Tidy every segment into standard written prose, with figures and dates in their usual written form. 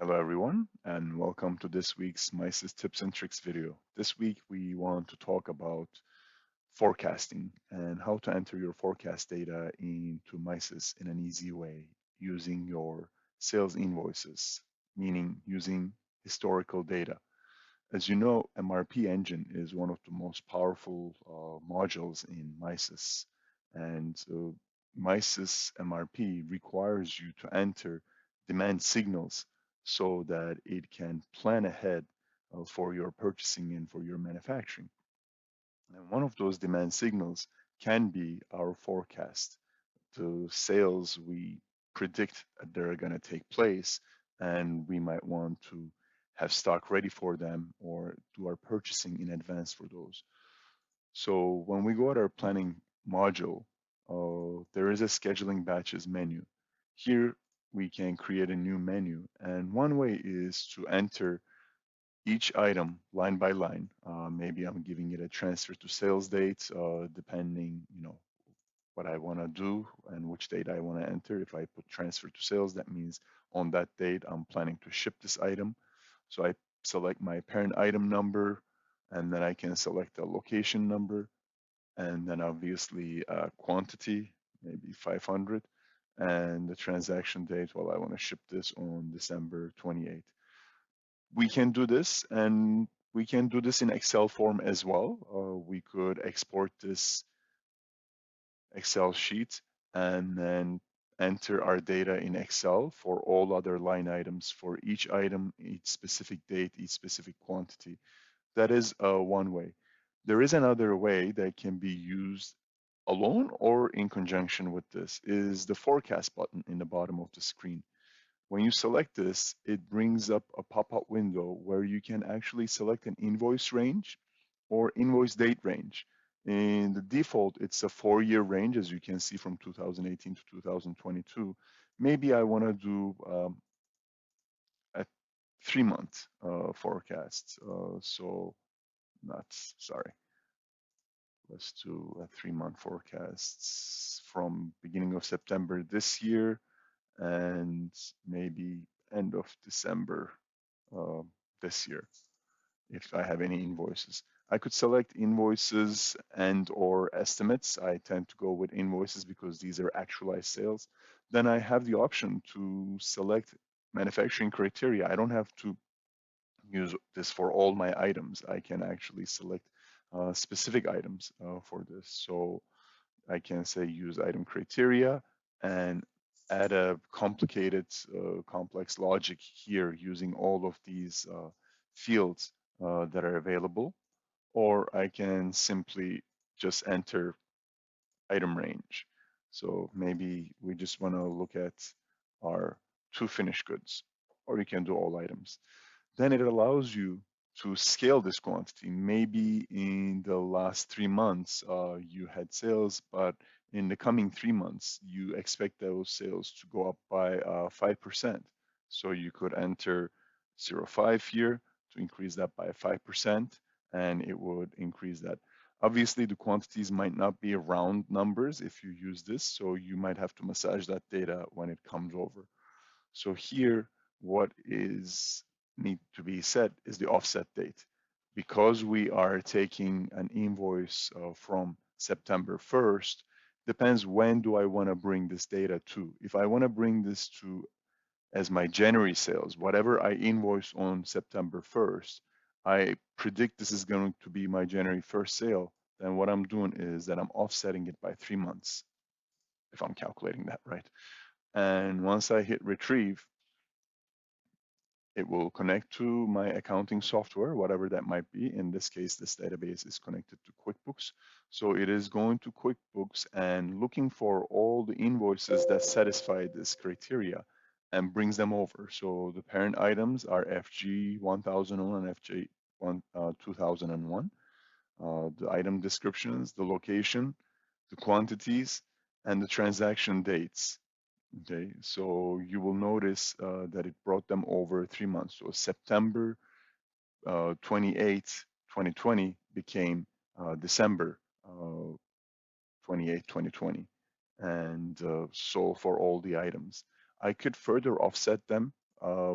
Hello everyone, and welcome to this week's MISys Tips and Tricks video. This week we want to talk about forecasting and how to enter your forecast data into MISys in an easy way using your sales invoices, meaning using historical data. As you know, MRP engine is one of the most powerful modules in MISys, and MISys MRP requires you to enter demand signals so that it can plan ahead for your purchasing and for your manufacturing. And one of those demand signals can be our forecast, the sales we predict that they're going to take place, and we might want to have stock ready for them or do our purchasing in advance for those. So when we go at our planning module, there is a scheduling batches menu. Here we can create a new menu, and one way is to enter each item line by line. Maybe I'm giving it a transfer to sales date, depending, what I want to do and which date I want to enter. If I put transfer to sales, that means on that date I'm planning to ship this item. So I select my parent item number, and then I can select the location number, and then obviously quantity, maybe 500, and the transaction date. Well, I want to ship this on December 28th. We can do this, and we can do this in Excel form as well. We could export this Excel sheet and then enter our data in Excel for all other line items for each item, each specific date, each specific quantity. That is one way. There is another way that can be used alone or in conjunction with this is the forecast button in the bottom of the screen. When you select this, it brings up a pop-up window where you can actually select an invoice range or invoice date range. In the default, it's a 4-year range, as you can see from 2018 to 2022. Maybe I want to do a 3-month forecast. Sorry, let's do a 3-month forecast from beginning of September this year and maybe end of December uh, this year, if I have any invoices. I could select invoices and or estimates. I tend to go with invoices because these are actualized sales. Then I have the option to select manufacturing criteria. I don't have to use this for all my items. I can actually select specific items for this. So I can say use item criteria and add a complicated, complex logic here using all of these fields that are available, or I can simply just enter item range. So maybe we just want to look at our 2 finished goods, or you can do all items. Then it allows you to scale this quantity. Maybe in the last 3 months, you had sales, but in the coming 3 months, you expect those sales to go up by 5%. So you could enter 0.5 here to increase that by 5%, and it would increase that. Obviously, the quantities might not be round numbers if you use this, so you might have to massage that data when it comes over. So here, what is need to be set is the offset date. Because we are taking an invoice from September 1st, depends when do I want to bring this data to. If I want to bring this to as my January sales, whatever I invoice on September 1st, I predict this is going to be my January 1st sale, then what I'm doing is that I'm offsetting it by 3 months, if I'm calculating that right. And once I hit retrieve, it will connect to my accounting software, whatever that might be. In this case, this database is connected to QuickBooks. So it is going to QuickBooks and looking for all the invoices that satisfy this criteria and brings them over. So the parent items are FG 1001 and FG 2001. The item descriptions, the location, the quantities, and the transaction dates. Okay, so you will notice that it brought them over 3 months. So September 28th, 2020 became December 28th, 2020. And so for all the items. I could further offset them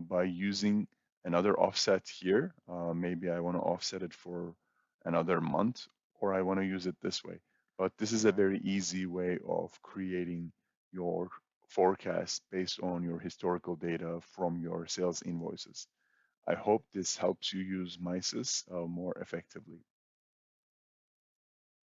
by using another offset here. Maybe I want to offset it for another month, or I want to use it this way. But this is a very easy way of creating your forecast based on your historical data from your sales invoices. I hope this helps you use MISys more effectively.